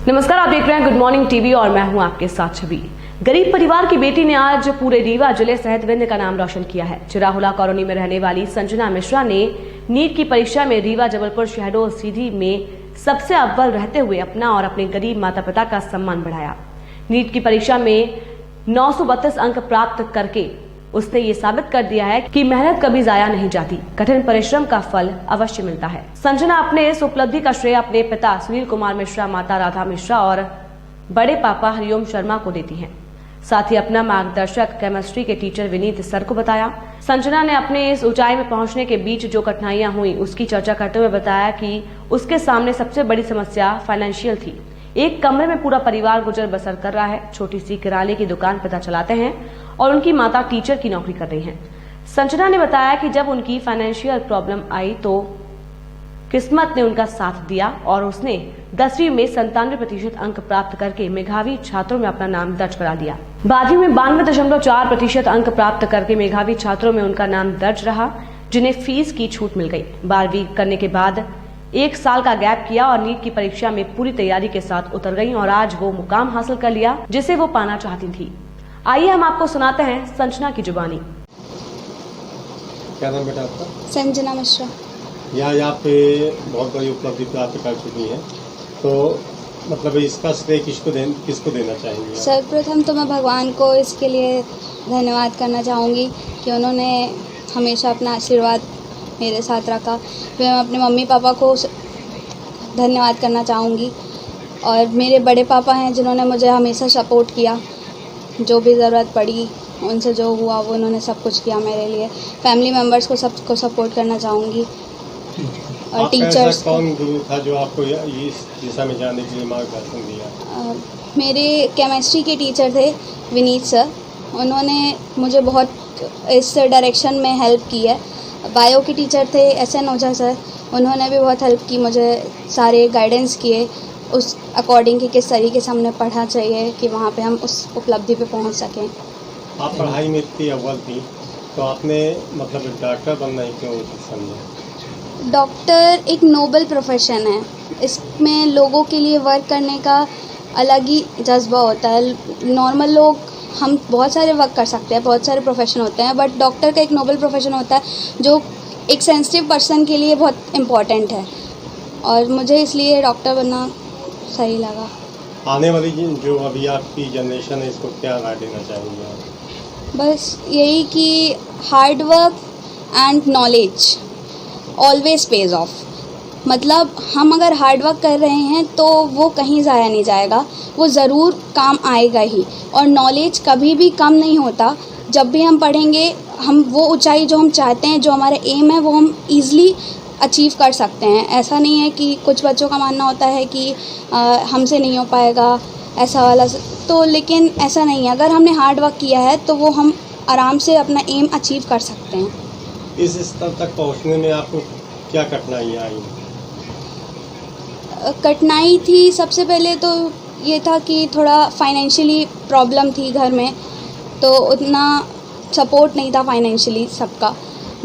नमस्कार, आप देख रहे हैं गुड मॉर्निंग टीवी और मैं हूं आपके साथ छवि। गरीब परिवार की बेटी ने आज पूरे रीवा जिले सहित विंध्य का नाम रोशन किया है। चिराहुला कॉलोनी में रहने वाली संजना मिश्रा ने नीट की परीक्षा में रीवा, जबलपुर, शहडोल, सीधी में सबसे अव्वल रहते हुए अपना और अपने गरीब माता पिता का सम्मान बढ़ाया। नीट की परीक्षा में 932 अंक प्राप्त करके उसने ये साबित कर दिया है कि मेहनत कभी जाया नहीं जाती, कठिन परिश्रम का फल अवश्य मिलता है। संजना अपने इस उपलब्धि का श्रेय अपने पिता सुनील कुमार मिश्रा, माता राधा मिश्रा और बड़े पापा हरिओम शर्मा को देती हैं। साथ ही अपना मार्गदर्शक केमिस्ट्री के टीचर विनीत सर को बताया। संजना ने अपने इस ऊंचाई में पहुंचने के बीच जो कठिनाइयां हुई उसकी चर्चा करते हुए बताया कि उसके सामने सबसे बड़ी समस्या फाइनेंशियल थी। एक कमरे में पूरा परिवार गुजर बसर कर रहा है। छोटी सी किराने की दुकान पिता चलाते हैं और उनकी माता टीचर की नौकरी कर रही हैं। संजना ने बताया कि जब उनकी फाइनेंशियल प्रॉब्लम आई तो किस्मत ने उनका साथ दिया और उसने 10वीं में 97% अंक प्राप्त करके मेधावी छात्रों में अपना नाम दर्ज करा दिया। 12वीं में 92.4% अंक प्राप्त करके मेधावी छात्रों में उनका नाम दर्ज रहा, जिन्हें फीस की छूट मिल गई। 12वीं करने के बाद 1 साल का गैप किया और नीट की परीक्षा में पूरी तैयारी के साथ उतर गई और आज वो मुकाम हासिल कर लिया जिसे वो पाना चाहती थी। आइए हम आपको सुनाते हैं संजना की जुबानी। क्या नाम बेटा आपका? संजना मिश्रा। यहाँ पे बहुत बड़ी उपलब्धि प्राप्त कर चुकी हैं, तो मतलब इसका श्रेय किसको देना चाहेंगे? सर्वप्रथम तो मैं भगवान को इसके लिए धन्यवाद करना चाहूँगी कि उन्होंने हमेशा अपना आशीर्वाद मेरे साथ रखा। फिर मैं अपने मम्मी पापा को धन्यवाद करना चाहूँगी और मेरे बड़े पापा हैं जिन्होंने मुझे हमेशा सपोर्ट किया। जो भी ज़रूरत पड़ी उनसे जो हुआ वो उन्होंने सब कुछ किया मेरे लिए। फैमिली मेम्बर्स को सबको सपोर्ट करना चाहूँगी और टीचर्स। कौन गुरु था जो आपको इस दिशा में जाने के लिए मार्गदर्शन दिया? मेरे केमिस्ट्री के टीचर थे विनीत सर, उन्होंने मुझे बहुत इस डायरेक्शन में हेल्प की है। बायो के टीचर थे SN ओझा सर, उन्होंने भी बहुत हेल्प की, मुझे सारे गाइडेंस किए उस अकॉर्डिंग कि किस तरीके से हमने पढ़ना चाहिए कि वहाँ पे हम उस उपलब्धि पे पहुँच सकें। आप पढ़ाई में इतनी अव्वल थी तो आपने मतलब डॉक्टर बनना ही क्यों समझा? डॉक्टर एक नोबल प्रोफेशन है, इसमें लोगों के लिए वर्क करने का अलग ही जज्बा होता है। नॉर्मल लोग हम बहुत सारे वर्क कर सकते हैं, बहुत सारे प्रोफेशन होते हैं, बट डॉक्टर का एक नोबल प्रोफेशन होता है जो एक सेंसिटिव पर्सन के लिए बहुत इम्पॉर्टेंट है और मुझे इसलिए डॉक्टर बनना सही लगा। आने वाली जो अभी आपकी जनरेशन है इसको क्या राय देना चाहेंगे आप? बस यही कि hard work and knowledge always page of. मतलब हम अगर हार्ड वर्क कर रहे हैं तो वो कहीं ज़ाया नहीं जाएगा, वो ज़रूर काम आएगा ही। और नॉलेज कभी भी कम नहीं होता। जब भी हम पढ़ेंगे हम वो ऊंचाई जो हम चाहते हैं, जो हमारा एम है, वो हम ईज़िली अचीव कर सकते हैं। ऐसा नहीं है कि कुछ बच्चों का मानना होता है कि हमसे नहीं हो पाएगा ऐसा वाला, तो लेकिन ऐसा नहीं है। अगर हमने हार्ड वर्क किया है तो वो हम आराम से अपना एम अचीव कर सकते हैं। इस स्तर तक पहुँचने में आपको क्या कठिनाइयाँ आई? कठिनाई थी सबसे पहले तो ये था कि थोड़ा फाइनेंशियली प्रॉब्लम थी घर में, तो उतना सपोर्ट नहीं था फाइनेंशियली सबका।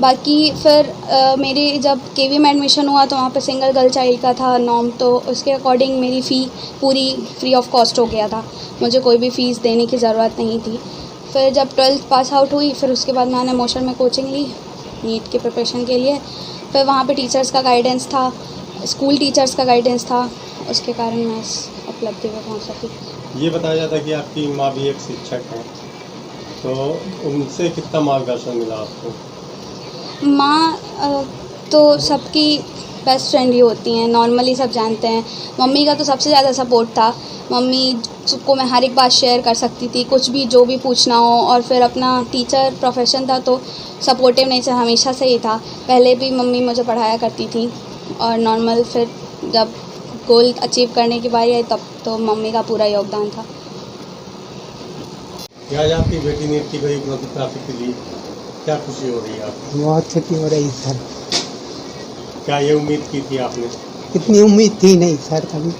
बाकी फिर मेरे जब KV में एडमिशन हुआ तो वहाँ पे सिंगल गर्ल चाइल्ड का था नॉर्म, तो उसके अकॉर्डिंग मेरी फ़ी पूरी फ्री ऑफ कॉस्ट हो गया था, मुझे कोई भी फ़ीस देने की ज़रूरत नहीं थी। फिर जब 12th पास आउट हुई फिर उसके बाद मैंने मोशन में कोचिंग ली नीट के प्रिपरेशन के लिए। फिर वहाँ पे टीचर्स का गाइडेंस था, स्कूल टीचर्स का गाइडेंस था, उसके कारण मैं इस उपलब्धि में पहुँच सकी। ये बताया जाता है कि आपकी माँ भी एक शिक्षक हैं, तो उनसे कितना मार्गदर्शन मिला आपको? माँ तो सबकी बेस्ट फ्रेंड ही होती हैं, नॉर्मली सब जानते हैं। मम्मी का तो सबसे ज़्यादा सपोर्ट था। मम्मी को मैं हर एक बात शेयर कर सकती थी, कुछ भी जो भी पूछना हो। और फिर अपना टीचर प्रोफेशन था तो सपोर्टिव नेचर हमेशा से ही था। पहले भी मम्मी मुझे पढ़ाया करती थी और नॉर्मल फिर जब गोल अचीव करने की बारी आई तब तो मम्मी का पूरा योगदान था। आज आपकी बेटी ने इतनी बड़ी उपलब्धि प्राप्त की, क्या खुशी हो रही है आपको? बहुत खुशी हो रही सर। क्या ये उम्मीद की थी आपने? इतनी उम्मीद थी नहीं सर कभी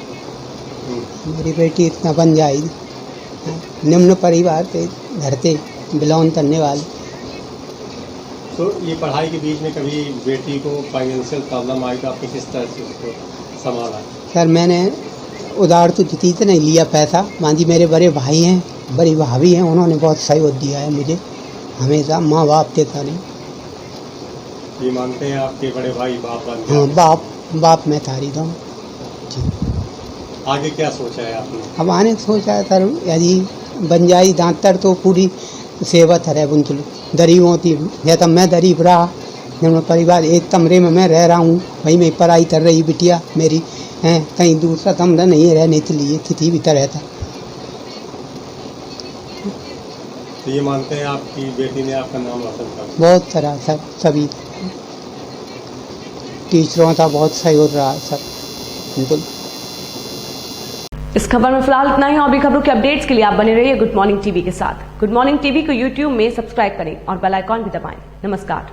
मेरी बेटी इतना बन जाएगी। निम्न परिवार के घर से बिलोंग करने वाले। तो ये पढ़ाई के बीच में कभी बेटी को फाइनेंशियल प्रॉब्लम आई तो आपने किस तरह से उसको संभाला? सर मैंने उधार तो जीती तो नहीं लिया पैसा। मान जी मेरे बड़े भाई हैं, बड़ी भाभी हैं, उन्होंने बहुत सहयोग दिया है मुझे हमेशा। माँ बाप देता नहीं। ये मानते हैं आपके बड़े भाई बाप बन हाँ, गए। बाप मैं थारी दूँ जी। आगे क्या सोचा है आपने? अब आने सोचा है सर, यदि बन जाए दांतर तो पूरी सेवा है बुंचल गरीब होती या तो मैं गरीब रहा। निम्न परिवार एक कमरे में मैं रह रहा हूँ, वही मैं पढ़ाई कर रही बिटिया मेरी हैं, कहीं दूसरा कमरा नहीं रहने के लिए स्थिति भी तरह था। तो ये मानते हैं आपकी बेटी ने आपका नाम रोशन कर दिया? बहुत तरह सब सभी टीचरों का बहुत सहयोग रहा सब बिल्कुल। इस खबर में फिलहाल इतना ही। और भी खबरों के अपडेट्स के लिए आप बने रहिए गुड मॉर्निंग टीवी के साथ। गुड मॉर्निंग टीवी को यूट्यूब में सब्सक्राइब करें और बेल आइकॉन भी दबाएं। नमस्कार।